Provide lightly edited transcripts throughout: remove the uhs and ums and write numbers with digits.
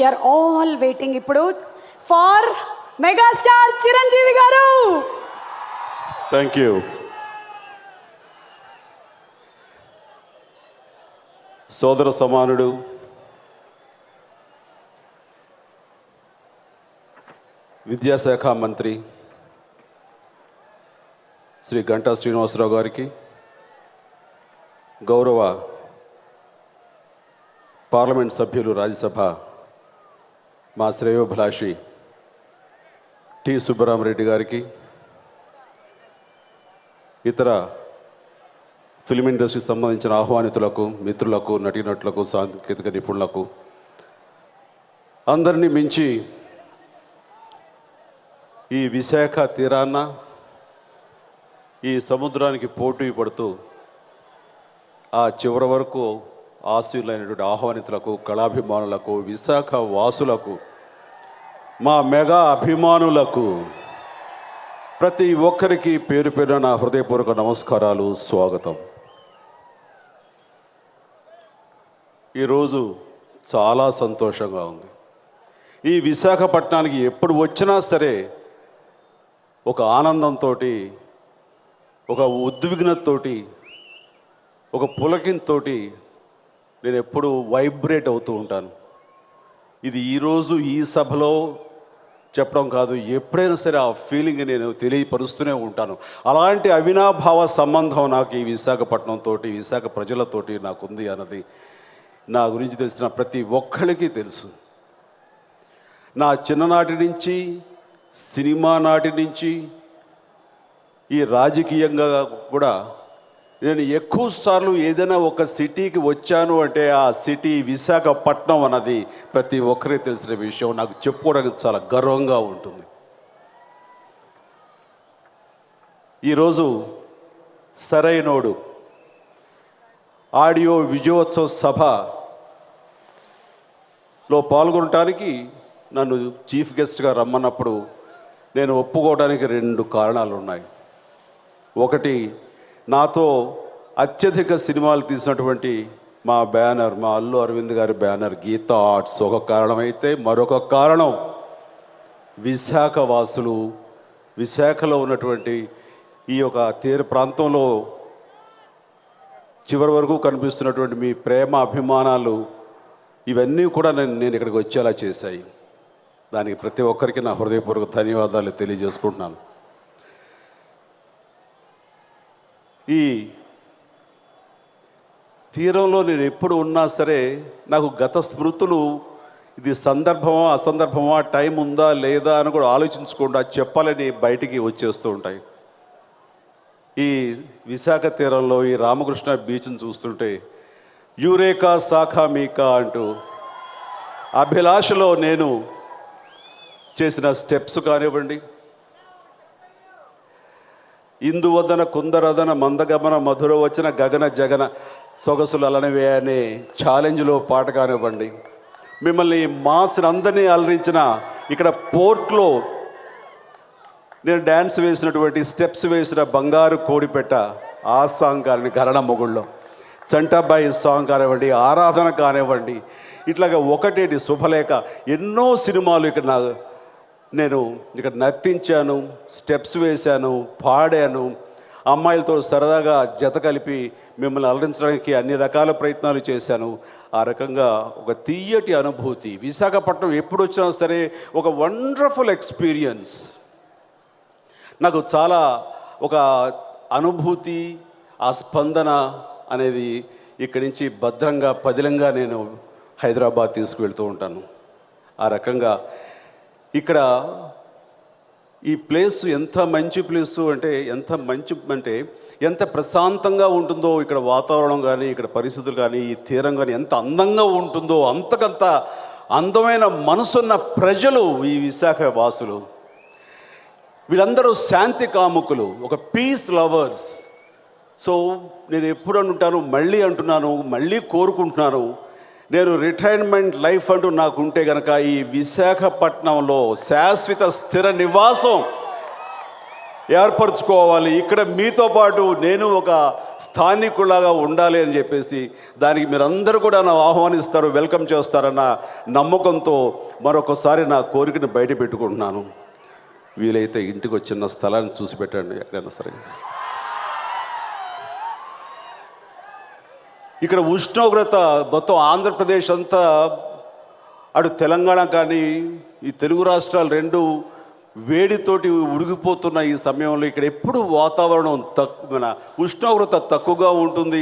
We are all waiting ఇప్పుడు far megastar Chiranjeevi గారు. Thank you. సోదర సమానుడు, విద్యాశాఖ మంత్రి శ్రీ గంటా శ్రీనివాసరావు గారికి, గౌరవ పార్లమెంట్ సభ్యులు, రాజ్యసభ మా శ్రేయోభిలాషి టి సుబ్బరామరెడ్డి గారికి, ఇతర ఫిల్మ్ ఇండస్ట్రీకి సంబంధించిన ఆహ్వానితులకు, మిత్రులకు, నటీనటులకు, సాంకేతిక నిపుణులకు, అందరినీ మించి ఈ విశాఖ తీరాన ఈ సముద్రానికి పోటీ పడుతూ ఆ చివరి వరకు ఆశీర్లైనటువంటి ఆహ్వానితులకు, కళాభిమానులకు, విశాఖ వాసులకు, మా మెగా అభిమానులకు ప్రతి ఒక్కరికి పేరు పేరున నా హృదయపూర్వక నమస్కారాలు, స్వాగతం. ఈరోజు చాలా సంతోషంగా ఉంది. ఈ విశాఖపట్నానికి ఎప్పుడు వచ్చినా సరే ఒక ఆనందంతో, ఒక ఉద్విగ్నతతోటి, ఒక పులకింతోటి నేను ఎప్పుడు వైబ్రేట్ అవుతూ ఉంటాను. ఇది ఈరోజు ఈ సభలో చెప్పడం కాదు, ఎప్పుడైనా సరే ఆ ఫీలింగ్ నేను తెలియపరుస్తూనే ఉంటాను. అలాంటి అవినాభావ సంబంధం నాకు ఈ విశాఖపట్నంతో, విశాఖ ప్రజలతోటి నాకుంది అన్నది నా గురించి తెలిసిన ప్రతి ఒక్కరికి తెలుసు. నా చిన్ననాటి నుంచి, సినిమా నాటి నుంచి, ఈ రాజకీయంగా కూడా నేను ఎక్కువసార్లు ఏదైనా ఒక సిటీకి వచ్చాను అంటే ఆ సిటీ విశాఖపట్నం అన్నది ప్రతి ఒక్కరికి తెలిసిన విషయం. నాకు చెప్పుకోవడానికి చాలా గర్వంగా ఉంటుంది. ఈరోజు సరైనోడు ఆడియో విజయోత్సవ సభలో పాల్గొనడానికి నన్ను చీఫ్ గెస్ట్గా రమ్మన్నప్పుడు నేను ఒప్పుకోవడానికి 2 కారణాలు ఉన్నాయి. ఒకటి, నాతో అత్యధిక సినిమాలు తీసినటువంటి మా బ్యానర్, మా అల్లు అరవింద్ గారి బ్యానర్ గీతా ఆర్ట్స్ ఒక కారణం అయితే, మరొక కారణం విశాఖ వాసులు, విశాఖలో ఉన్నటువంటి ఈ యొక్క తీర ప్రాంతంలో చివరి వరకు కనిపిస్తున్నటువంటి మీ ప్రేమ, అభిమానాలు ఇవన్నీ కూడా నేను ఇక్కడికి వచ్చేలా చేశాయి. దానికి ప్రతి ఒక్కరికి నా హృదయపూర్వక ధన్యవాదాలు తెలియజేసుకుంటున్నాను. ఈ తీరంలో నేను ఎప్పుడు ఉన్నా సరే నాకు గత స్మృతులు, ఇది సందర్భమా అసందర్భమా, టైం ఉందా లేదా అని కూడా ఆలోచించకుండా చెప్పాలని బయటికి వచ్చేస్తూ ఉంటాయి. ఈ విశాఖ తీరంలో ఈ రామకృష్ణ బీచ్ని చూస్తుంటే యూరేకా శాఖా మీకా అంటూ అభిలాషలో నేను చేసిన స్టెప్స్ కానివ్వండి, ఇందువదన కుందరదన మందగమన మధుర వచ్చిన గగన జగన సొగసులు అలనవే అనే ఛాలెంజ్లో పాట కానివ్వండి, మిమ్మల్ని మాస్ని అందరినీ అలరించిన ఇక్కడ పోర్ట్లో నేను డ్యాన్స్ వేసినటువంటి స్టెప్స్ వేసిన బంగారు కోడిపెట్ట ఆ సాంగ్ కానివ్వండి, గరణ మొగుళ్ళో చంటాబాయి సాంగ్ కానివ్వండి, ఆరాధన కానివ్వండి, ఇట్లాగా ఒకటేటి శుభలేఖ, ఎన్నో సినిమాలు నేను ఇక్కడ నర్తించాను, స్టెప్స్ వేశాను, పాడాను, అమ్మాయిలతో సరదాగా జత కలిపి మిమ్మల్ని అలరించడానికి అన్ని రకాల ప్రయత్నాలు చేశాను. ఆ రకంగా ఒక తీయటి అనుభూతి. విశాఖపట్నం ఎప్పుడు వచ్చినా సరే ఒక వండర్ఫుల్ ఎక్స్పీరియన్స్. నాకు చాలా ఒక అనుభూతి, ఆ స్పందన అనేది ఇక్కడి నుంచి భద్రంగా పదిలంగా నేను హైదరాబాద్ తీసుకువెళ్తూ ఉంటాను. ఆ రకంగా ఇక్కడ ఈ ప్లేస్ ఎంత మంచి ప్లేసు అంటే, ఎంత ప్రశాంతంగా ఉంటుందో ఇక్కడ వాతావరణం కానీ, ఇక్కడ పరిస్థితులు కానీ, ఈ తీరం కానీ ఎంత అందంగా ఉంటుందో, అంతకంత అందమైన మనసున్న ప్రజలు ఈ విశాఖ వాసులు. వీళ్ళందరూ శాంతి కాముకులు, ఒక పీస్ లవర్స్. సో నేను ఎప్పుడు అంటున్నాను, మళ్ళీ కోరుకుంటున్నాను, నేను రిటైర్మెంట్ లైఫ్ అంటూ నాకుంటే కనుక ఈ విశాఖపట్నంలో శాశ్వత స్థిర నివాసం ఏర్పరచుకోవాలి. ఇక్కడ మీతో పాటు నేను ఒక స్థానికులాగా ఉండాలి అని చెప్పేసి దానికి మీరందరూ కూడా నా ఆహ్వానిస్తారు, వెల్కమ్ చేస్తారన్న నమ్మకంతో మరొకసారి నా కోరికను బయట పెట్టుకుంటున్నాను. వీలైతే ఇంటికి వచ్చిన స్థలాన్ని చూసి పెట్టండి ఎక్కడైనా సరే. ఇక్కడ ఉష్ణోగ్రత మొత్తం ఆంధ్రప్రదేశ్ అంతా, అటు తెలంగాణ కానీ ఈ తెలుగు రాష్ట్రాలు రెండు వేడితోటి ఉడిగిపోతున్న ఈ సమయంలో ఇక్కడ ఎప్పుడు వాతావరణం ఉష్ణోగ్రత తక్కువగా ఉంటుంది,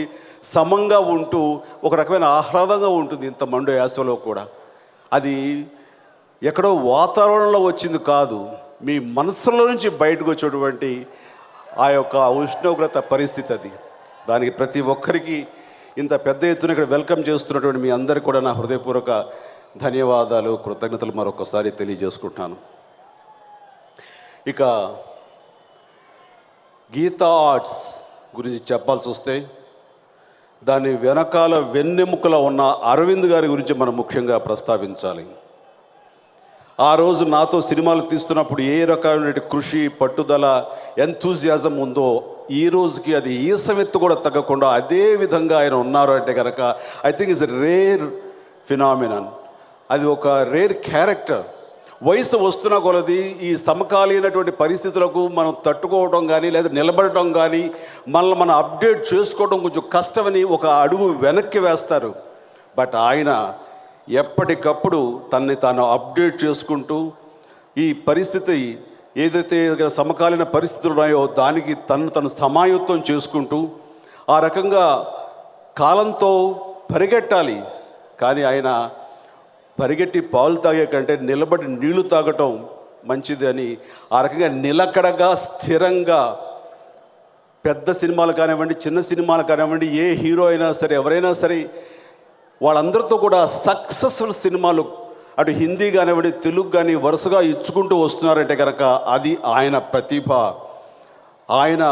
సమంగా ఉంటూ ఒక రకమైన ఆహ్లాదంగా ఉంటుంది. ఇంత మండు యాసలో కూడా అది ఎక్కడో వాతావరణంలో వచ్చింది కాదు, మీ మనసులో నుంచి బయటకు వచ్చేటువంటి ఆ యొక్క ఉష్ణోగ్రత పరిస్థితి అది. దానికి ప్రతి ఒక్కరికి ఇంత పెద్ద ఎత్తున ఇక్కడ వెల్కమ్ చేస్తున్నటువంటి మీ అందరికీ కూడా నా హృదయపూర్వక ధన్యవాదాలు, కృతజ్ఞతలు మరొకసారి తెలియజేసుకుంటున్నాను. ఇక గీతా ఆర్ట్స్ గురించి చెప్పాల్సి వస్తే దాని వెనకాల వెన్నెముకలో ఉన్న అరవింద్ గారి గురించి మనం ముఖ్యంగా ప్రస్తావించాలి. ఆ రోజు నాతో సినిమాలు తీస్తున్నప్పుడు ఏ రకమైన కృషి, పట్టుదల, ఎంతూజియాజం ఉందో ఈ రోజుకి అది ఈసమెత్తు కూడా తగ్గకుండా అదే విధంగా ఆయన ఉన్నారు అంటే కనుక I think it's a rare phenomenon. అది ఒక రేర్ క్యారెక్టర్. వయసు వస్తున్న కొలది ఈ సమకాలీనటువంటి పరిస్థితులకు మనం తట్టుకోవడం కానీ లేదా నిలబడటం కానీ మనల్ని మనం అప్డేట్ చేసుకోవడం కొంచెం కష్టమని ఒక అడుగు వెనక్కి వేస్తారు. బట్ ఆయన ఎప్పటికప్పుడు తనని తాను అప్డేట్ చేసుకుంటూ ఈ పరిస్థితి ఏదైతే సమకాలీన పరిస్థితులు ఉన్నాయో దానికి తను సమాయుత్తం చేసుకుంటూ ఆ రకంగా కాలంతో పరిగెట్టాలి. కానీ ఆయన పరిగెట్టి పాలు తాగే కంటే నిలబడి నీళ్లు తాగటం మంచిది అని ఆ రకంగా నిలకడగా స్థిరంగా పెద్ద సినిమాలు కానివ్వండి, చిన్న సినిమాలు కానివ్వండి, ఏ హీరో అయినా సరే, ఎవరైనా సరే వాళ్ళందరితో కూడా సక్సెస్ఫుల్ సినిమాలు అటు హిందీ కానివ్వండి, తెలుగు కానీ వరుసగా ఇచ్చుకుంటూ వస్తున్నారంటే కనుక అది ఆయన ప్రతిభ. ఆయన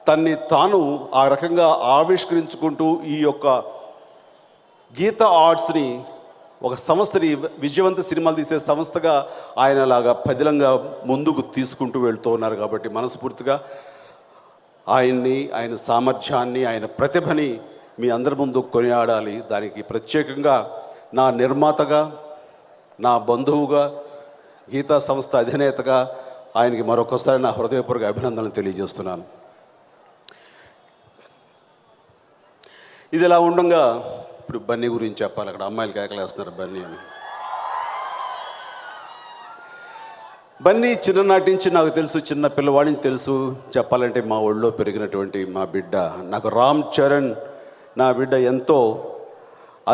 తన్ని తాను ఆ రకంగా ఆవిష్కరించుకుంటూ ఈ యొక్క గీతా ఆర్ట్స్ని ఒక సంస్థని, విజయవంత సినిమాలు తీసే సంస్థగా ఆయనలాగా పదిలంగా ముందుకు తీసుకుంటూ వెళ్తూ ఉన్నారు. కాబట్టి మనస్ఫూర్తిగా ఆయన్ని, ఆయన సామర్థ్యాన్ని, ఆయన ప్రతిభని మీ అందరి ముందు కొనియాడాలి. దానికి ప్రత్యేకంగా నా నిర్మాతగా, నా బంధువుగా, గీతా సంస్థ అధినేతగా ఆయనకి మరొకసారి నా హృదయపూర్వక అభినందనలు తెలియజేస్తున్నాను. ఇది ఇలా ఉండగా ఇప్పుడు బన్నీ గురించి చెప్పాలి. అక్కడ అమ్మాయిలు కేకలేస్తున్నారు బన్నీ అని. బన్నీ చిన్ననాటి నుంచి నాకు తెలుసు, చిన్న పిల్లవాడిని తెలుసు. చెప్పాలంటే మా ఒళ్ళో పెరిగినటువంటి మా బిడ్డ. నాకు రామ్ చరణ్ నా బిడ్డ ఎంతో,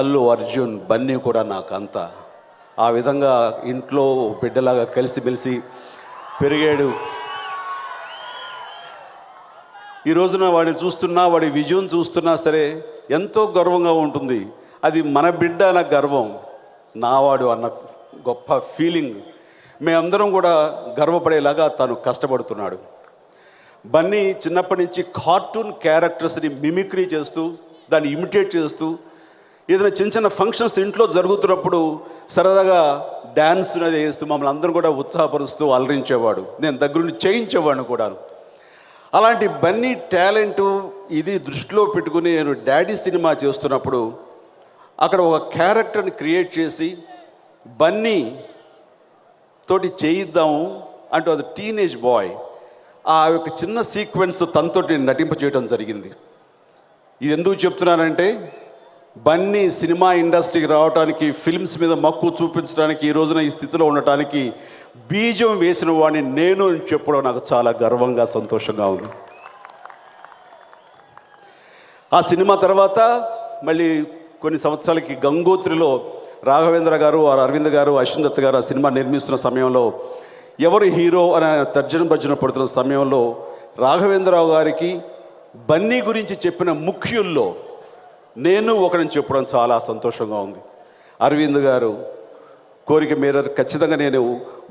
అల్లు అర్జున్, బన్నీ కూడా నాకు అంత. ఆ విధంగా ఇంట్లో బిడ్డలాగా కలిసిమెలిసి పెరిగాడు. ఈ రోజున వాడిని చూస్తున్నా, వాడి విజయం చూస్తున్నా సరే ఎంతో గర్వంగా ఉంటుంది. అది మన బిడ్డ అన్న గర్వం, నావాడు అన్న గొప్ప ఫీలింగ్ మేమందరం కూడా గర్వపడేలాగా తను కష్టపడుతున్నాడు. బన్నీ చిన్నప్పటి నుంచి కార్టూన్ క్యారెక్టర్స్ని మిమిక్రీ చేస్తూ, దాన్ని ఇమిటేట్ చేస్తూ, ఏదైనా చిన్న చిన్న ఫంక్షన్స్ ఇంట్లో జరుగుతున్నప్పుడు సరదాగా డ్యాన్స్ అనేది వేస్తూ మమ్మల్ని అందరం కూడా ఉత్సాహపరుస్తూ అలరించేవాడు. నేను దగ్గరుండి చేయించేవాడిని కూడా. అలాంటి బన్నీ టాలెంటు ఇది దృష్టిలో పెట్టుకుని నేను డాడీ సినిమా చేస్తున్నప్పుడు అక్కడ ఒక క్యారెక్టర్ని క్రియేట్ చేసి బన్నీ తోటి చేయిద్దాము అంటూ, అది టీనేజ్ బాయ్, ఆ యొక్క చిన్న సీక్వెన్స్ తనతోటి నటింపచేయడం జరిగింది. ఇది ఎందుకు చెప్తున్నానంటే బన్నీ సినిమా ఇండస్ట్రీకి రావడానికి, ఫిల్మ్స్ మీద మక్కువ చూపించడానికి, ఈ రోజున ఈ స్థితిలో ఉండటానికి బీజం వేసిన వాడిని నేను అని చెప్పడం నాకు చాలా గర్వంగా, సంతోషంగా ఉంది. ఆ సినిమా తర్వాత మళ్ళీ కొన్ని సంవత్సరాలకి గంగోత్రిలో రాఘవేంద్ర గారు, అరవింద్ గారు, అశ్విన్ దత్ గారు ఆ సినిమా నిర్మిస్తున్న సమయంలో ఎవరు హీరో అని తర్జన భర్జన పడుతున్న సమయంలో రాఘవేంద్రరావు గారికి బన్నీ గురించి చెప్పిన ముఖ్యుల్లో నేను ఒకరిని చెప్పడం చాలా సంతోషంగా ఉంది. అరవింద్ గారు కోరిక మేర ఖచ్చితంగా నేను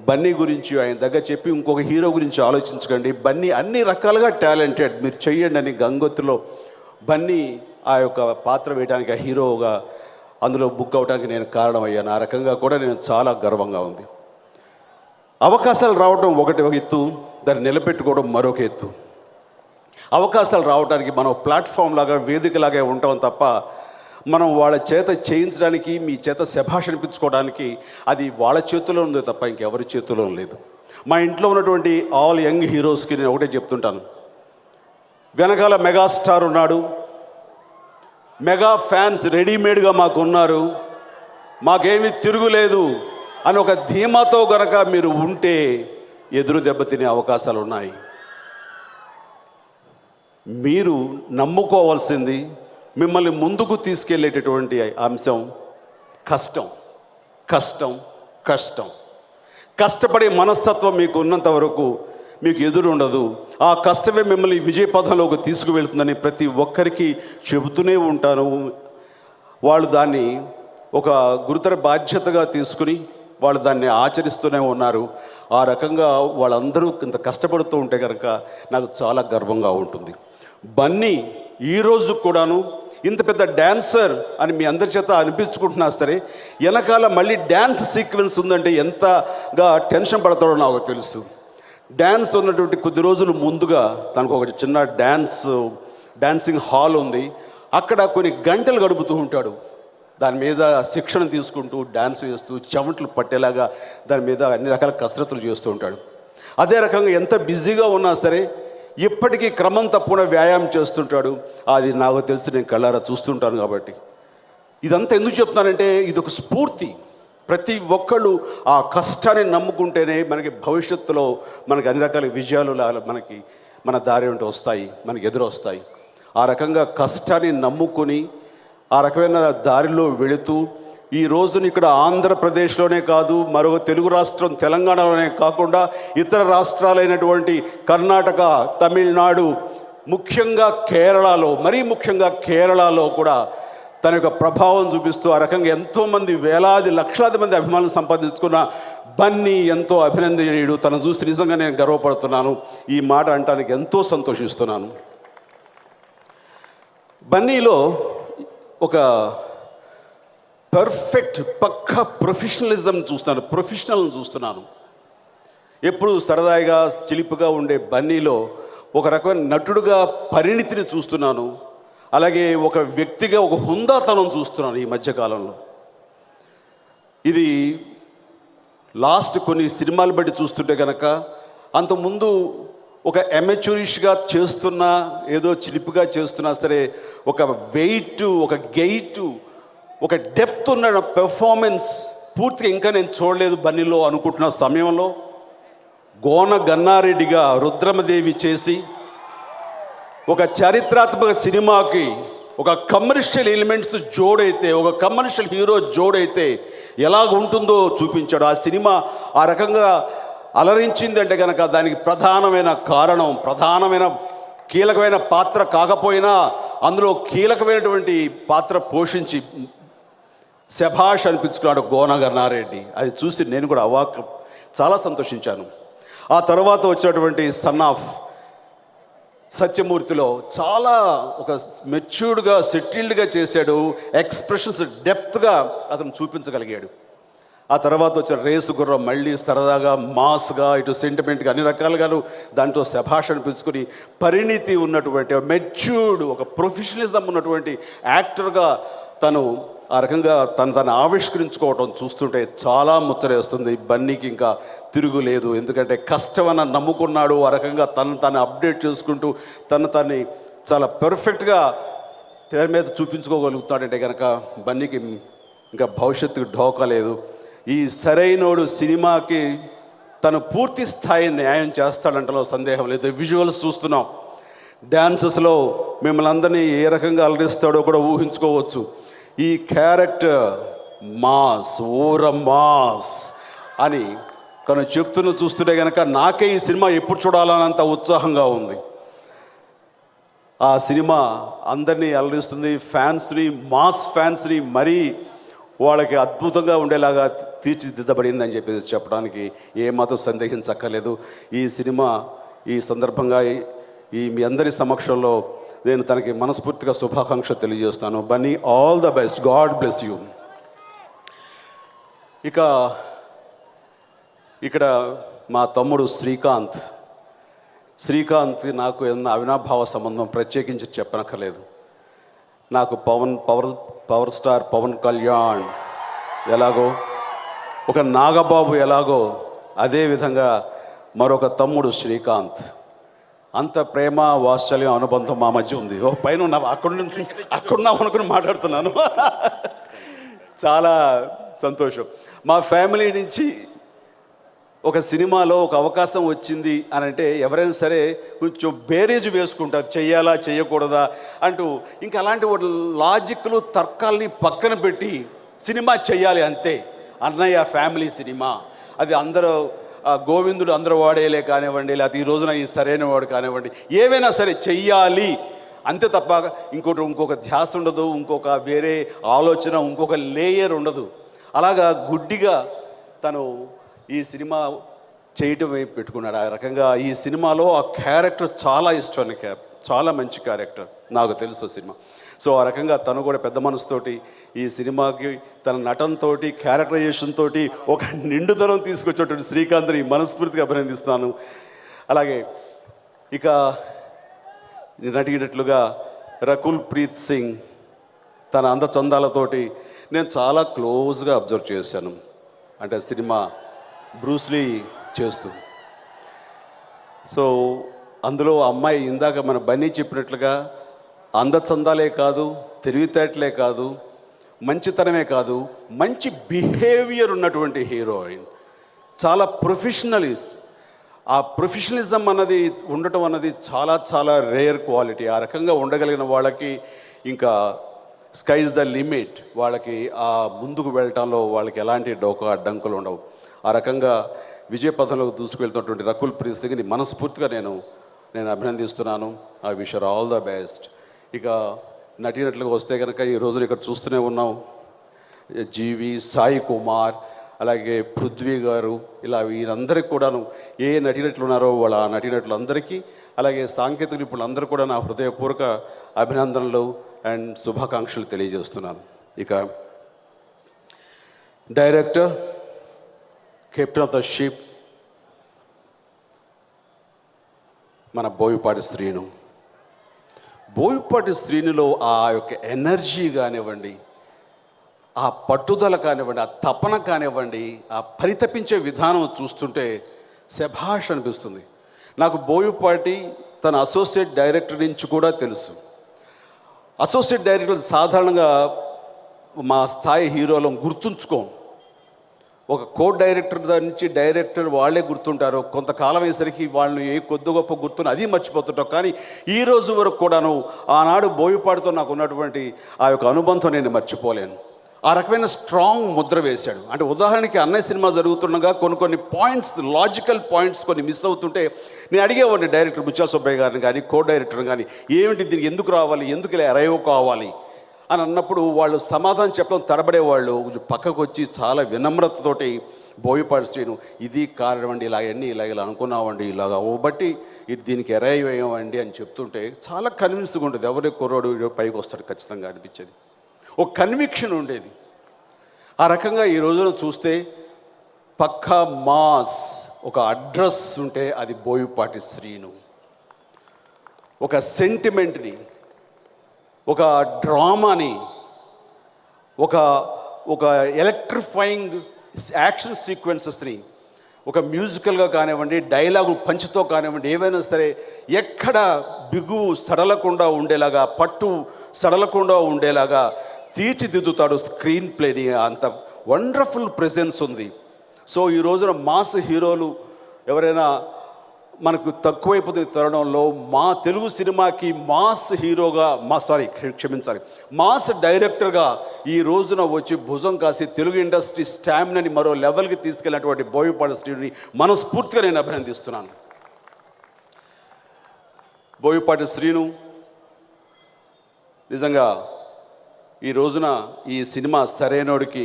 బన్నీ గురించి ఆయన దగ్గర చెప్పి ఇంకొక హీరో గురించి ఆలోచించకండి, బన్నీ అన్ని రకాలుగా టాలెంటెడ్, మీరు చెయ్యండి అని గంగోత్రిలో బన్నీ ఆ యొక్క పాత్ర వేయడానికి, ఆ హీరోగా అందులో బుక్ అవడానికి నేను కారణమయ్యాను. ఆ రకంగా కూడా నేను చాలా గర్వంగా ఉంది. అవకాశాలు రావడం ఒక ఎత్తు, దాన్ని నిలబెట్టుకోవడం మరొక ఎత్తు. అవకాశాలు రావడానికి మనం ప్లాట్ఫామ్ లాగా వేదికలాగా ఉంటాం తప్ప మనం వాళ్ళ చేత చేయించడానికి, మీ చేత శభాష్ అనిపించుకోవడానికి అది వాళ్ళ చేతిలో ఉంది తప్ప ఇంకెవరి చేతిలో లేదు. మా ఇంట్లో ఉన్నటువంటి ఆల్ యంగ్ హీరోస్కి నేను ఒకటే చెప్తుంటాను, వెనకాల మెగాస్టార్ ఉన్నాడు, మెగా ఫ్యాన్స్ రెడీమేడ్గా మాకు ఉన్నారు, మాకేమీ తిరుగులేదు అని ఒక ధీమాతో గనక మీరు ఉంటే ఎదురు దెబ్బతినే అవకాశాలు ఉన్నాయి. మీరు నమ్ముకోవాల్సింది, మిమ్మల్ని ముందుకు తీసుకెళ్ళేటటువంటి అంశం కష్టం, కష్టం, కష్టం. కష్టపడే మనస్తత్వం మీకు ఉన్నంత వరకు మీకు ఎదురు ఉండదు. ఆ కష్టమే మిమ్మల్ని విజయ పథంలోకి తీసుకువెళ్తుందని ప్రతి ఒక్కరికి చెబుతూనే ఉంటాను. వాళ్ళు దాన్ని ఒక గురుతర బాధ్యతగా తీసుకుని వాళ్ళు దాన్ని ఆచరిస్తూనే ఉన్నారు. ఆ రకంగా వాళ్ళందరూ ఇంత కష్టపడుతూ ఉంటే కనుక నాకు చాలా గర్వంగా ఉంటుంది. బన్నీ ఈరోజు కూడాను ఇంత పెద్ద డ్యాన్సర్ అని మీ అందరి చేత అనిపించుకుంటున్నా సరే, వెనకాల మళ్ళీ డ్యాన్స్ సీక్వెన్స్ ఉందంటే ఎంతగా టెన్షన్ పడతాడో నాకు తెలుసు. డ్యాన్స్ ఉన్నటువంటి కొద్ది రోజులు ముందుగా తనకు ఒక చిన్న డ్యాన్సింగ్ హాల్ ఉంది. అక్కడ కొన్ని గంటలు గడుపుతూ ఉంటాడు. దాని మీద శిక్షణ తీసుకుంటూ డ్యాన్స్ వేస్తూ చెమటలు పట్టేలాగా దాని మీద అన్ని రకాల కసరత్తులు చేస్తూ ఉంటాడు. అదే రకంగా ఎంత బిజీగా ఉన్నా సరే ఇప్పటికీ క్రమం తప్పకుండా వ్యాయామం చేస్తుంటాడు. అది నాకు తెలిసి నేను కళ్ళారా చూస్తుంటాను. కాబట్టి ఇదంతా ఎందుకు చెప్తున్నానంటే ఇది ఒక స్ఫూర్తి. ప్రతి ఒక్కళ్ళు ఆ కష్టాన్ని నమ్ముకుంటేనే మనకి భవిష్యత్తులో మనకి అన్ని రకాల విజయాలు మనకి మన దారి వెంట వస్తాయి, మనకి ఎదురొస్తాయి. ఆ రకంగా కష్టాన్ని నమ్ముకొని ఆ రకమైన దారిలో వెళుతూ ఈ రోజున ఇక్కడ ఆంధ్రప్రదేశ్లోనే కాదు, మరొక తెలుగు రాష్ట్రం తెలంగాణలోనే కాకుండా ఇతర రాష్ట్రాలైనటువంటి కర్ణాటక, తమిళనాడు, ముఖ్యంగా కేరళలో, మరీ ముఖ్యంగా కేరళలో కూడా తన యొక్క ప్రభావం చూపిస్తూ ఆ రకంగా ఎంతోమంది వేలాది లక్షలాది మంది అభిమానులు సంపాదించుకున్న బన్నీ ఎంతో అభినందనీయుడు. తను చూసి నిజంగా నేను గర్వపడుతున్నాను. ఈ మాట అనటానికి ఎంతో సంతోషిస్తున్నాను. బన్నీలో ఒక పర్ఫెక్ట్ పక్కా ప్రొఫెషనల్ని చూస్తున్నాను. ఎప్పుడు సరదాగా చిలిపుగా ఉండే బన్నీలో ఒక రకమైన నటుడుగా పరిణితిని చూస్తున్నాను. అలాగే ఒక వ్యక్తిగా ఒక హుందాతనం చూస్తున్నాను ఈ మధ్యకాలంలో. ఇది లాస్ట్ కొన్ని సినిమాలు బట్టి చూస్తుంటే కనుక అంతకుముందు ఒక అమెచ్యూరిష్గా చేస్తున్నా, ఏదో చిలిపుగా చేస్తున్నా సరే ఒక వెయిట్, ఒక గెయిట్, ఒక డెప్త్ ఉన్న పెర్ఫార్మెన్స్ పూర్తిగా ఇంకా నేను చూడలేదు బన్నీలో అనుకుంటున్న సమయంలో గోన గన్నారెడ్డిగా రుద్రమదేవి చేసి ఒక చారిత్రాత్మక సినిమాకి ఒక కమర్షియల్ ఎలిమెంట్స్ జోడైతే, ఒక కమర్షియల్ హీరో జోడైతే ఎలాగ ఉంటుందో చూపించాడు. ఆ సినిమా ఆ రకంగా అలరించింది అంటే కనుక దానికి ప్రధానమైన కారణం, ప్రధానమైన కీలకమైన పాత్ర కాకపోయినా అందులో కీలకమైనటువంటి పాత్ర పోషించి శభాష్ అనిపించుకున్నాడు గోన గన్నారెడ్డి. అది చూసి నేను కూడా చాలా సంతోషించాను. ఆ తర్వాత వచ్చేటువంటి సన్ ఆఫ్ సత్యమూర్తిలో చాలా ఒక మెచ్యూర్డ్గా, సెటిల్డ్గా చేశాడు. ఎక్స్ప్రెషన్స్ డెప్త్గా అతను చూపించగలిగాడు. ఆ తర్వాత వచ్చిన రేసు గుర్రం మళ్ళీ సరదాగా, మాస్గా, ఇటు సెంటిమెంట్గా అన్ని రకాలుగాను దాంట్లో శభాష్ అనిపించుకుని పరిణితి ఉన్నటువంటి మెచ్యూర్డ్, ఒక ప్రొఫెషనలిజం ఉన్నటువంటి యాక్టర్గా తను ఆ రకంగా తను ఆవిష్కరించుకోవటం చూస్తుంటే చాలా ముచ్చరేస్తుంది. బన్నీకి ఇంకా తిరుగులేదు. ఎందుకంటే కష్టమన్న నమ్ముకున్నాడు. ఆ రకంగా తను అప్డేట్ చేసుకుంటూ తన్ని చాలా పర్ఫెక్ట్గా తెర మీద చూపించుకోగలుగుతాడంటే కనుక బన్నీకి ఇంకా భవిష్యత్తుకు ఢోకా లేదు. ఈ సరైనోడు సినిమాకి తను పూర్తి స్థాయి న్యాయం చేస్తాడంటలో సందేహం లేదు. విజువల్స్ చూస్తున్నాం, డ్యాన్సెస్లో మిమ్మల్ని అందరినీ ఏ రకంగా అలరిస్తాడో కూడా ఊహించుకోవచ్చు. ఈ క్యారెక్టర్ మాస్, ఓర మాస్ అని తను చెప్తున్న చూస్తుంటే కనుక నాకే ఈ సినిమా ఎప్పుడు చూడాలన్నంత ఉత్సాహంగా ఉంది. ఆ సినిమా అందరినీ అలరిస్తుంది. ఫ్యాన్స్ని, మాస్ ఫ్యాన్స్ని మరీ వాళ్ళకి అద్భుతంగా ఉండేలాగా తీర్చిదిద్దబడిందని చెప్పేసి చెప్పడానికి ఏమాత్రం సందేహించక్కర్లేదు. ఈ సినిమా ఈ సందర్భంగా మీ అందరి సమక్షంలో నేను తనకి మనస్ఫూర్తిగా శుభాకాంక్ష తెలియజేస్తాను. Bunny, all the best, God bless you. ఇక్కడ మా తమ్ముడు శ్రీకాంత్ నాకు ఏదన్నా అవినాభావ సంబంధం ప్రత్యేకించి చెప్పనక్కర్లేదు. నాకు పవర్ స్టార్ పవన్ కళ్యాణ్ ఎలాగో, ఒక నాగబాబు ఎలాగో, అదేవిధంగా మరొక తమ్ముడు శ్రీకాంత్. అంత ప్రేమ వాత్సల్యం అనుబంధం మా మధ్య ఉంది. ఓ పైన ఉన్నావు, అక్కడున్నావు అనుకుని మాట్లాడుతున్నాను. చాలా సంతోషం. మా ఫ్యామిలీ నుంచి ఒక సినిమాలో ఒక అవకాశం వచ్చింది అని అంటే ఎవరైనా సరే కొంచెం బేరేజ్ వేసుకుంటారు, చెయ్యాలా చేయకూడదా అంటూ. ఇంకా అలాంటి లాజిక్లు తర్కాల్ని పక్కన పెట్టి సినిమా చెయ్యాలి అంతే. అన్నయ్య ఫ్యామిలీ సినిమా, అది అందరూ గోవిందుడు అందరూ వాడేలే కానివ్వండి, లేకపోతే ఈ రోజున ఈ సరైన వాడు కానివ్వండి, ఏవైనా సరే చెయ్యాలి అంతే తప్ప ఇంకొక ధ్యాస ఉండదు, ఇంకొక వేరే ఆలోచన, ఇంకొక లేయర్ ఉండదు. అలాగా గుడ్డిగా తను ఈ సినిమా చేయటం పెట్టుకున్నాడు. ఆ రకంగా ఈ సినిమాలో ఆ క్యారెక్టర్ చాలా ఇష్టమైన చాలా మంచి క్యారెక్టర్, నాకు తెలుసు సినిమా. సో ఆ రకంగా తను కూడా పెద్ద మనసుతోటి ఈ సినిమాకి తన నటనతో క్యారెక్టరైజేషన్ తోటి ఒక నిండుదనం తీసుకొచ్చేటువంటి శ్రీకాంత్ని మనస్ఫూర్తిగా అభినందిస్తున్నాను. అలాగే ఇక నటినట్లుగా రకుల్ ప్రీత్ సింగ్ తన అందచందాలతోటి నేను చాలా క్లోజ్గా అబ్జర్వ్ చేశాను. అంటే సినిమా బ్రూస్లీ చేస్తూ. సో అందులో అమ్మాయి ఇందాక మన బన్నీ చెప్పినట్లుగా అందచందాలే కాదు, తెలివితేటలే కాదు, మంచితనమే కాదు, మంచి బిహేవియర్ ఉన్నటువంటి హీరోయిన్. చాలా ప్రొఫెషనలిస్ట్. ఆ ప్రొఫెషనలిజం అన్నది ఉండటం అన్నది చాలా చాలా రేర్ క్వాలిటీ. ఆ రకంగా ఉండగలిగిన వాళ్ళకి ఇంకా స్కైజ్ ద లిమిట్. వాళ్ళకి ఆ ముందుకు వెళ్ళటంలో వాళ్ళకి ఎలాంటి అడ్డంకులు ఉండవు. ఆ రకంగా విజయపథంలోకి దూసుకువెళ్తున్నటువంటి రకుల్ ప్రీత్ సింగ్ని మనస్ఫూర్తిగా నేను అభినందిస్తున్నాను. I wish her all the best. ఇక నటినట్లుగా వస్తే కనుక ఈ రోజున ఇక్కడ చూస్తూనే ఉన్నాం, జీవి, సాయి కుమార్, అలాగే పృథ్వీ గారు, ఇలా వీరందరికీ కూడాను ఏ నటినట్లు ఉన్నారో వాళ్ళ ఆ నటినట్లందరికీ, అలాగే సాంకేతిక నిపుణులందరూ కూడా నా హృదయపూర్వక అభినందనలు అండ్ శుభాకాంక్షలు తెలియజేస్తున్నాను. ఇక director, captain of the ship మన బోయపాటి శ్రీను. బోయపాటి శ్రీనులో ఆ యొక్క ఎనర్జీ కానివ్వండి, ఆ పట్టుదల కానివ్వండి, ఆ తపన కానివ్వండి, ఆ పరితపించే విధానం చూస్తుంటే శభాష్ అనిపిస్తుంది. నాకు బోయపాటి తన అసోసియేట్ డైరెక్టర్ నుంచి కూడా తెలుసు. అసోసియేట్ డైరెక్టర్ సాధారణంగా మా స్థాయి హీరోలను గుర్తుంచుకోం. ఒక కో డైరెక్టర్ నుంచి డైరెక్టర్ వాళ్ళే గుర్తుంటారు. కొంతకాలం అయ్యేసరికి వాళ్ళని ఏ కొద్ది గొప్ప గుర్తున్న అది మర్చిపోతుంటాం. కానీ ఈ రోజు వరకు కూడాను ఆనాడు బోయపాటితో నాకు ఉన్నటువంటి ఆ యొక్క అనుబంధం నేను మర్చిపోలేను. ఆ రకమైన స్ట్రాంగ్ ముద్ర వేశాడు. అంటే ఉదాహరణకి అన్నయ్య సినిమా జరుగుతుండగా కొన్ని పాయింట్స్, లాజికల్ పాయింట్స్ కొన్ని మిస్ అవుతుంటే నేను అడిగేవాడిని డైరెక్టర్ బుచ్చా సుబ్బయ్య గారిని కానీ, కో డైరెక్టర్ని కానీ, ఏమిటి దీనికి ఎందుకు రావాలి, ఎందుకు ఇలా అరైవ్ కావాలి అని అన్నప్పుడు వాళ్ళు సమాధానం చెప్పడం తడబడేవాళ్ళు. పక్కకు వచ్చి చాలా వినమ్రతతోటి బోయపాటి శ్రీను, ఇది కారణం అండి, ఇలా అనుకున్నామండి, ఇలాగ బట్టి ఇది దీనికి అరైవ్ అయ్యామండి అని చెప్తుంటే చాలా కన్విన్స్గా ఉండేది. ఎవరి కుర్రోడు పైకి వస్తాడు ఖచ్చితంగా అనిపించేది. ఒక కన్విక్షన్ ఉండేది. ఆ రకంగా ఈ రోజున చూస్తే పక్కా మాస్ ఒక అడ్రస్ ఉంటే అది బోయపాటి శ్రీను. ఒక సెంటిమెంట్ని, ఒక డ్రామాని, ఒక ఎలక్ట్రిఫైయింగ్ యాక్షన్ సీక్వెన్సెస్ని, ఒక మ్యూజికల్గా కానివ్వండి, డైలాగు పంచుతో కానివ్వండి, ఏవైనా సరే ఎక్కడ బిగువు సడలకుండా ఉండేలాగా, పట్టు సడలకుండా ఉండేలాగా తీర్చిదిద్దుతాడు స్క్రీన్ ప్లేని. అంత వండర్ఫుల్ ప్రెజెన్స్ ఉంది. సో ఈ రోజున మాస్ హీరోలు ఎవరైనా మనకు తక్కువైపోతున్న తరుణంలో మా తెలుగు సినిమాకి మాస్ హీరోగా మాస్ డైరెక్టర్గా ఈ రోజున వచ్చి భుజం కాసి తెలుగు ఇండస్ట్రీ స్టామినాని మరో లెవెల్కి తీసుకెళ్ళినటువంటి బోయపాటి శ్రీని మనస్ఫూర్తిగా నేను అభినందిస్తున్నాను. బోయపాటి శ్రీను నిజంగా ఈ రోజున ఈ సినిమా సరైనోడికి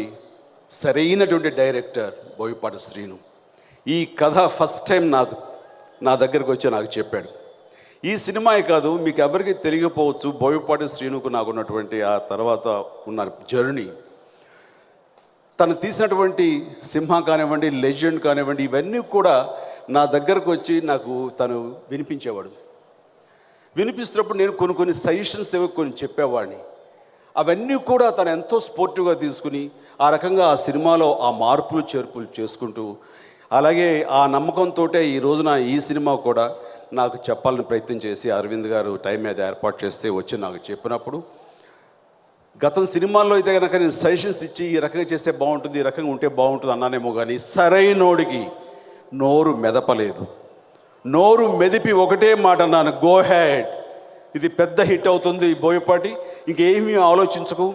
సరైనటువంటి డైరెక్టర్ బోయపాటి శ్రీను. ఈ కథ ఫస్ట్ టైం నా దగ్గరకు వచ్చి నాకు చెప్పాడు. ఈ సినిమాయే కాదు, మీకు ఎవరికి తెలియకపోవచ్చు బోయపాటి శ్రీనుకు నాకున్నటువంటి ఆ తర్వాత ఉన్న జర్నీ. తను తీసినటువంటి సింహ కానివ్వండి, లెజెండ్ కానివ్వండి, ఇవన్నీ కూడా నా దగ్గరకు వచ్చి నాకు తను వినిపించేవాడు. వినిపిస్తున్నప్పుడు నేను కొన్ని సజెషన్స్ ఏవో కొన్ని చెప్పేవాడిని. అవన్నీ కూడా తను ఎంతో స్పోర్టివ్గా తీసుకుని ఆ రకంగా ఆ సినిమాలో ఆ మార్పులు చేర్పులు చేసుకుంటూ, అలాగే ఆ నమ్మకంతో ఈ రోజున ఈ సినిమా కూడా నాకు చెప్పాలని ప్రయత్నం చేసి అరవింద్ గారు టైం మీద ఏర్పాటు చేస్తే వచ్చి నాకు చెప్పినప్పుడు, గతం సినిమాల్లో అయితే కనుక నేను సజెషన్స్ ఇచ్చి ఈ రకంగా చేస్తే బాగుంటుంది, ఈ రకంగా ఉంటే బాగుంటుంది అన్నానేమో కానీ సరైనోడికి నోరు మెదపలేదు. నోరు మెదిపి ఒకటే మాట అన్నాను, గో హెడ్, ఇది పెద్ద హిట్ అవుతుంది బోయపాటి, ఇంకేమీ ఆలోచించకు,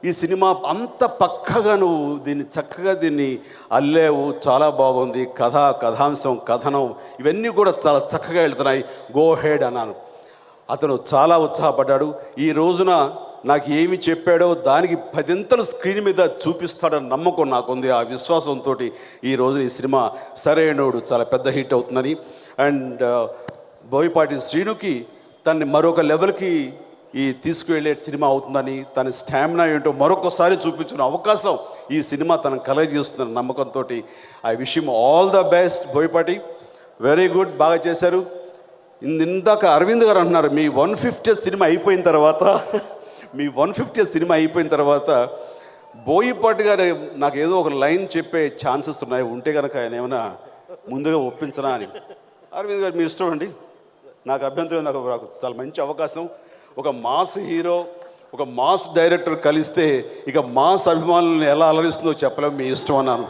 ఈ సినిమా అంత పక్కగా నువ్వు చక్కగా దీన్ని అల్లేవు, చాలా బాగుంది, కథాంశం, కథనం ఇవన్నీ కూడా చాలా చక్కగా వెళ్తున్నాయి, గో హెడ్ అన్నాను. అతను చాలా ఉత్సాహపడ్డాడు. ఈ రోజున నాకు ఏమి చెప్పాడో దానికి 10 స్క్రీన్ మీద చూపిస్తాడని నమ్మకం నాకుంది. ఆ విశ్వాసంతో ఈ రోజున ఈ సినిమా సరైనోడు చాలా పెద్ద హిట్ అవుతుందని, అండ్ బోయపాటి శ్రీనుకి తనని మరొక లెవెల్కి తీసుకువెళ్ళే సినిమా అవుతుందని, తన స్టామినా ఏంటో మరొకసారి చూపించిన అవకాశం ఈ సినిమా తనకు కలగజేస్తుందని నమ్మకంతో I wish him all the best. Boyapati very good, బాగా చేశారు. ఇందాక అరవింద్ గారు అంటున్నారు మీ 150th సినిమా అయిపోయిన తర్వాత బోయపాటి గారు నాకు ఏదో ఒక లైన్ చెప్పే ఛాన్సెస్ ఉన్నాయి, ఉంటే కనుక ఆయన ఏమైనా ముందుగా ఒప్పించనా అని. అరవింద్ గారు మీ ఇష్టం అండి, నాకు అభ్యంతరం, నాకు చాలా మంచి అవకాశం. ఒక మాస్ హీరో, ఒక మాస్ డైరెక్టర్ కలిస్తే ఇక మాస్ అభిమానులను ఎలా అలరిస్తుందో చెప్పలేము, మీ ఇష్టం అన్నాను.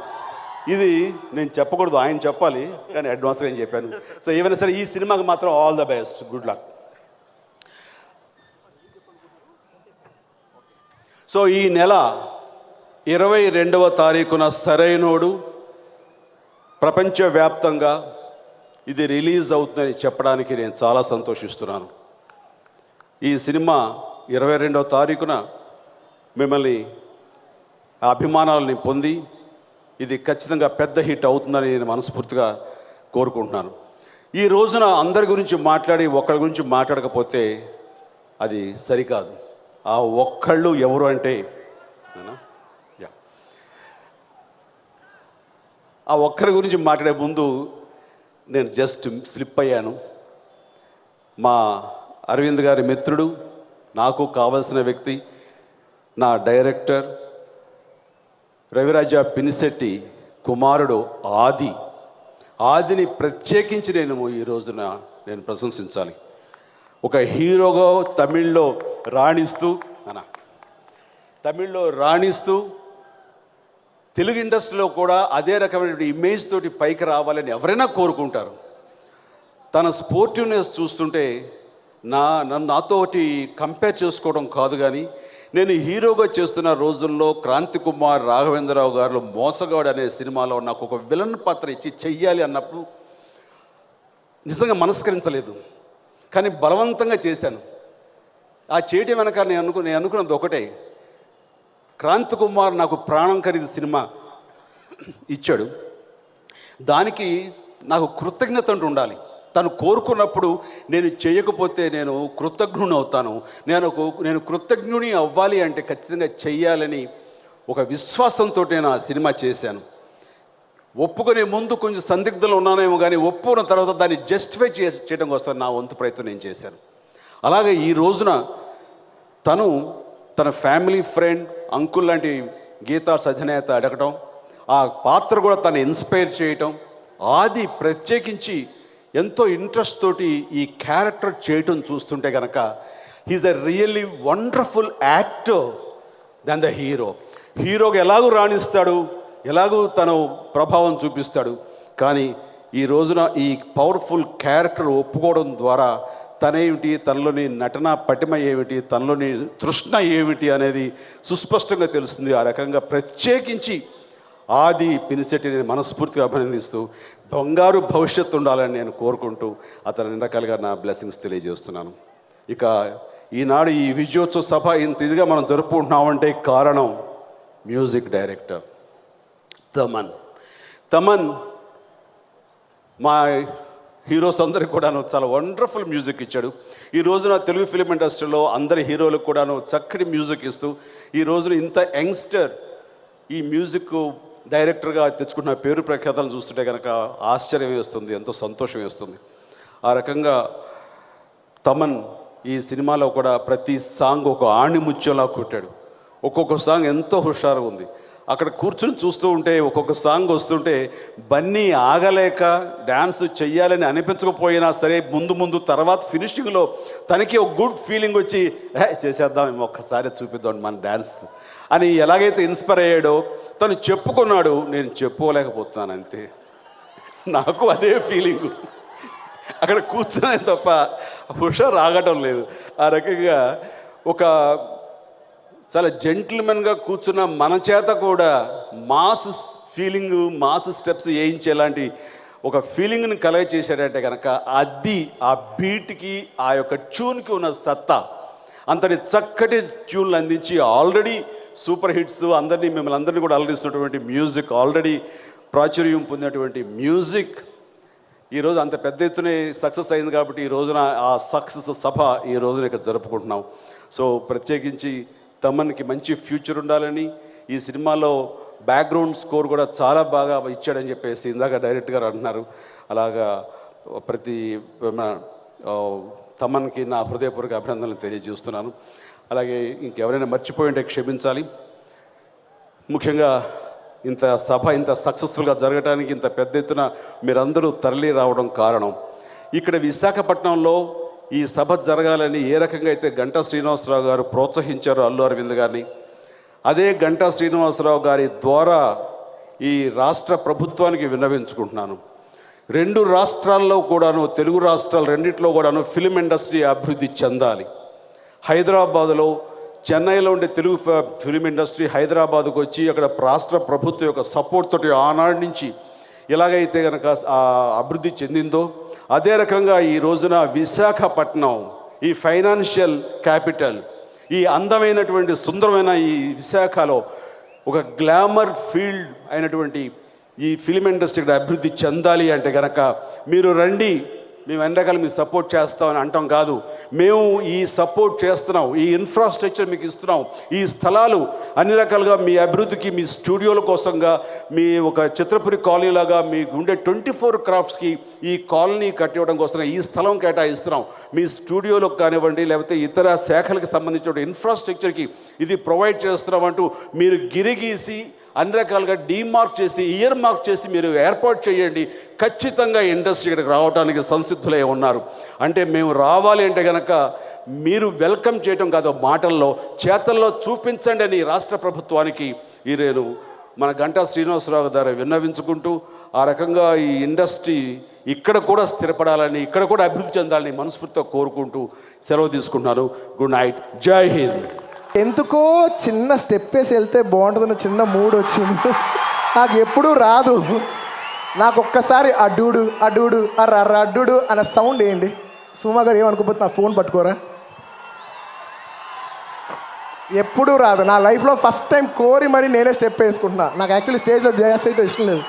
ఇది నేను చెప్పకూడదు, ఆయన చెప్పాలి, కానీ అడ్వాన్స్గా నేను చెప్పాను. సో ఏమైనా సరే ఈ సినిమాకి మాత్రం all the best, good luck. So ఈ నెల 22వ తారీఖున సరైనోడు ప్రపంచవ్యాప్తంగా ఇది రిలీజ్ అవుతుందని చెప్పడానికి నేను చాలా సంతోషిస్తున్నాను. ఈ సినిమా 22వ తారీఖున మిమ్మల్ని అభిమానాలని పొంది ఇది ఖచ్చితంగా పెద్ద హిట్ అవుతుందని నేను మనస్ఫూర్తిగా కోరుకుంటున్నాను. ఈ రోజున అందరి గురించి మాట్లాడి ఒక్కరి గురించి మాట్లాడకపోతే అది సరికాదు. ఆ ఒక్కళ్ళు ఎవరు అంటే ఆ ఒక్కరి గురించి మాట్లాడే ముందు నేను జస్ట్ స్లిప్ అయ్యాను. మా అరవింద్ గారి మిత్రుడు, నాకు కావలసిన వ్యక్తి, నా డైరెక్టర్ రవిరాజ పినిశెట్టి కుమారుడు ఆదిని ప్రత్యేకించి ఈ రోజున నేను ప్రశంసించాలి. ఒక హీరోగా తమిళ్లో రాణిస్తూ తెలుగు ఇండస్ట్రీలో కూడా అదే రకమైనటువంటి ఇమేజ్ తోటి పైకి రావాలని ఎవరైనా కోరుకుంటారు. తన స్పోర్టివ్నెస్ చూస్తుంటే నాతోటి కంపేర్ చేసుకోవడం కాదు, కానీ నేను హీరోగా చేస్తున్న రోజుల్లో క్రాంతి కుమార్ రాఘవేంద్రరావు గారు మోసగాడు అనే సినిమాలో నాకు ఒక విలన్ పాత్ర ఇచ్చి చెయ్యాలి అన్నప్పుడు నిజంగా మనస్కరించలేదు, కానీ బలవంతంగా చేశాను. ఆ చేయటం వెనక నేను అనుకున్నది ఒకటే, క్రాంతి కుమార్ నాకు ప్రాణం ఖరీదు సినిమా ఇచ్చాడు, దానికి నాకు కృతజ్ఞత అంటూ ఉండాలి. తను కోరుకున్నప్పుడు నేను చేయకపోతే నేను కృతజ్ఞుని అవుతాను. నేను కృతజ్ఞుని అవ్వాలి అంటే ఖచ్చితంగా చెయ్యాలని ఒక విశ్వాసంతో నేను ఆ సినిమా చేశాను. ఒప్పుకునే ముందు కొంచెం సందిగ్ధంలో ఉన్నానేమో, కానీ ఒప్పుకున్న తర్వాత దాన్ని జస్టిఫై చేయడం కోసం నా వంతు ప్రయత్నం నేను చేశాను. అలాగే ఈ రోజున తన ఫ్యామిలీ ఫ్రెండ్ అంకుల్ లాంటి గీతాస్ అధినేత అడగటం, ఆ పాత్ర కూడా తను ఇన్స్పైర్ చేయటం, ఆది ప్రత్యేకించి ఎంతో ఇంట్రెస్ట్ తోటి ఈ క్యారెక్టర్ చేయటం చూస్తుంటే కనుక he's a really wonderful actor than the హీరోగా ఎలాగూ రాణిస్తాడు, ఎలాగూ తన ప్రభావం చూపిస్తాడు. కానీ ఈ రోజున ఈ పవర్ఫుల్ క్యారెక్టర్ ఒప్పుకోవడం ద్వారా తనేమిటి, తనలోని నటన పటిమ ఏమిటి, తనలోని తృష్ణ ఏమిటి అనేది సుస్పష్టంగా తెలుస్తుంది. ఆ రకంగా ప్రత్యేకించి ఆది పినిశెట్టిని మనస్ఫూర్తిగా అభినందిస్తూ బంగారు భవిష్యత్తు ఉండాలని నేను కోరుకుంటూ అతని రకాలుగా నా బ్లెస్సింగ్స్ తెలియజేస్తున్నాను. ఇక ఈనాడు ఈ విజయోత్సవ సభ ఇంత ఇదిగా మనం జరుపుకుంటున్నామంటే కారణం మ్యూజిక్ డైరెక్టర్ తమన్ మా హీరోస్ అందరికి కూడాను చాలా వండర్ఫుల్ మ్యూజిక్ ఇచ్చాడు. ఈ రోజున తెలుగు ఫిలిం ఇండస్ట్రీలో అందరి హీరోలకు కూడాను చక్కటి మ్యూజిక్ ఇస్తూ ఈ రోజున ఇంత యంగ్స్టర్ ఈ మ్యూజిక్ డైరెక్టర్గా తెచ్చుకున్న పేరు ప్రఖ్యాతలను చూస్తుంటే కనుక ఆశ్చర్యం వేస్తుంది, ఎంతో సంతోషం వేస్తుంది. ఆ రకంగా తమన్ ఈ సినిమాలో కూడా ప్రతి సాంగ్ ఒక ఆణిముత్యంలా కొట్టాడు. ఒక్కొక్క సాంగ్ ఎంతో హుషారుగా ఉంది. అక్కడ కూర్చుని చూస్తూ ఉంటే ఒక్కొక్క సాంగ్ వస్తుంటే బన్నీ ఆగలేక డ్యాన్స్ చెయ్యాలని అనిపించకపోయినా సరే ముందు తర్వాత ఫినిషింగ్లో తనకి ఒక గుడ్ ఫీలింగ్ వచ్చి చేసేద్దాం, ఒక్కసారి చూపిద్దాం మన డ్యాన్స్ అని ఎలాగైతే ఇన్స్పైర్ అయ్యాడో తను చెప్పుకున్నాడు. నేను చెప్పుకోలేకపోతున్నాను అంతే, నాకు అదే ఫీలింగు. అక్కడ కూర్చునే తప్ప హుషారు ఆగటం లేదు. ఆ రకంగా ఒక చాలా జెంటిల్మెన్గా కూర్చున్న మన చేత కూడా మాస్ ఫీలింగ్, మాస్ స్టెప్స్ వేయించేలాంటి ఒక ఫీలింగ్ని కలగ చేశాడంటే కనుక అది ఆ బీట్కి, ఆ యొక్క ట్యూన్కి ఉన్న సత్తా. అంతటి చక్కటి ట్యూన్లు అందించి ఆల్రెడీ సూపర్ హిట్స్ మిమ్మల్ని అందరినీ కూడా అలరిస్తున్నటువంటి మ్యూజిక్, ఆల్రెడీ ప్రాచుర్యం పొందినటువంటి మ్యూజిక్ ఈరోజు అంత పెద్ద ఎత్తున సక్సెస్ అయింది. కాబట్టి ఈ రోజున ఆ సక్సెస్ సభ ఈ రోజున ఇక్కడ జరుపుకుంటున్నాం. సో ప్రత్యేకించి తమన్కి మంచి ఫ్యూచర్ ఉండాలని, ఈ సినిమాలో బ్యాక్గ్రౌండ్ స్కోర్ కూడా చాలా బాగా ఇచ్చాడని చెప్పేసి ఇందాక డైరెక్టర్ గారు అంటున్నారు. అలాగా ప్రతి తమన్కి నా హృదయపూర్వక అభినందనలు తెలియజేస్తున్నాను. అలాగే ఇంకెవరైనా మర్చిపోయి ఉంటే క్షమించాలి. ముఖ్యంగా ఇంత సభ ఇంత సక్సెస్ఫుల్గా జరగడానికి ఇంత పెద్ద ఎత్తున మీరందరూ తరలి రావడం కారణం, ఇక్కడ విశాఖపట్నంలో ఈ సభ జరగాలని ఏ రకంగా అయితే గంటా శ్రీనివాసరావు గారు ప్రోత్సహించారో అల్లు అరవింద్ గారిని, అదే గంటా శ్రీనివాసరావు గారి ద్వారా ఈ రాష్ట్ర ప్రభుత్వానికి విన్నవించుకుంటున్నాను. 2 రాష్ట్రాల్లో కూడాను, తెలుగు రాష్ట్రాలు రెండిట్లో కూడాను ఫిలిం ఇండస్ట్రీ అభివృద్ధి చెందాలి. హైదరాబాదులో, చెన్నైలో ఉండే తెలుగు ఫిలిం ఇండస్ట్రీ హైదరాబాద్కు వచ్చి అక్కడ రాష్ట్ర ప్రభుత్వం యొక్క సపోర్ట్ తోటి ఆనాడు నుంచి ఎలాగైతే కనుక అభివృద్ధి చెందిందో అదే రకంగా ఈ రోజున విశాఖపట్నం, ఈ ఫైనాన్షియల్ క్యాపిటల్, ఈ అందమైనటువంటి సుందరమైన ఈ విశాఖలో ఒక గ్లామర్ ఫీల్డ్ అయినటువంటి ఈ ఫిలిం ఇండస్ట్రీ అభివృద్ధి చెందాలి అంటే కనుక మీరు రండి, మేము అన్ని రకాలు మీకు సపోర్ట్ చేస్తామని అంటాం కాదు. మేము ఈ సపోర్ట్ చేస్తున్నాం, ఈ ఇన్ఫ్రాస్ట్రక్చర్ మీకు ఇస్తున్నాం, ఈ స్థలాలు అన్ని రకాలుగా మీ అభివృద్ధికి, మీ స్టూడియోల కోసంగా, మీ ఒక చిత్రపురి కాలనీలాగా మీకు ఉండే 24 క్రాఫ్ట్స్కి ఈ కాలనీ కట్టివ్వడం కోసంగా ఈ స్థలం కేటాయిస్తున్నాం. మీ స్టూడియోలకు కానివ్వండి, లేకపోతే ఇతర శాఖలకు సంబంధించిన ఇన్ఫ్రాస్ట్రక్చర్కి ఇది ప్రొవైడ్ చేస్తున్నామంటూ మీరు గిరిగీసి అన్ని రకాలుగా డీమార్క్ చేసి, ఇయర్ మార్క్ చేసి మీరు ఏర్పాటు చేయండి. ఖచ్చితంగా ఇండస్ట్రీ ఇక్కడికి రావడానికి సంసిద్ధులై ఉన్నారు. అంటే మేము రావాలి అంటే కనుక మీరు వెల్కమ్ చేయటం కాదు, మాటల్లో చేతల్లో చూపించండి అని రాష్ట్ర ప్రభుత్వానికి ఈ నేను మన గంటా శ్రీనివాసరావు ద్వారా విన్నవించుకుంటూ, ఆ రకంగా ఈ ఇండస్ట్రీ ఇక్కడ కూడా స్థిరపడాలని, ఇక్కడ కూడా అభివృద్ధి చెందాలని మనస్ఫూర్తితో కోరుకుంటూ సెలవు తీసుకుంటున్నాను. గుడ్ నైట్, జై హింద్. ఎందుకో చిన్న స్టెప్ వేసి వెళ్తే బాగుంటుందన్న చిన్న మూడ్ వచ్చింది. నాకు ఎప్పుడూ రాదు. నాకు ఒక్కసారి అడ్డుడు అడ్డుడు అర్ర అడ్డుడు అన్న సౌండ్ వేయండి. సుమా గారు ఏమనుకోపోతే నా ఫోన్ పట్టుకోరా. ఎప్పుడూ రాదు. నా లైఫ్లో ఫస్ట్ టైం కోరి మరి నేనే స్టెప్ వేసుకుంటున్నా. నాకు యాక్చువల్లీ స్టేజ్లో డ్యాన్స్ అయితే ఇష్టం లేదు.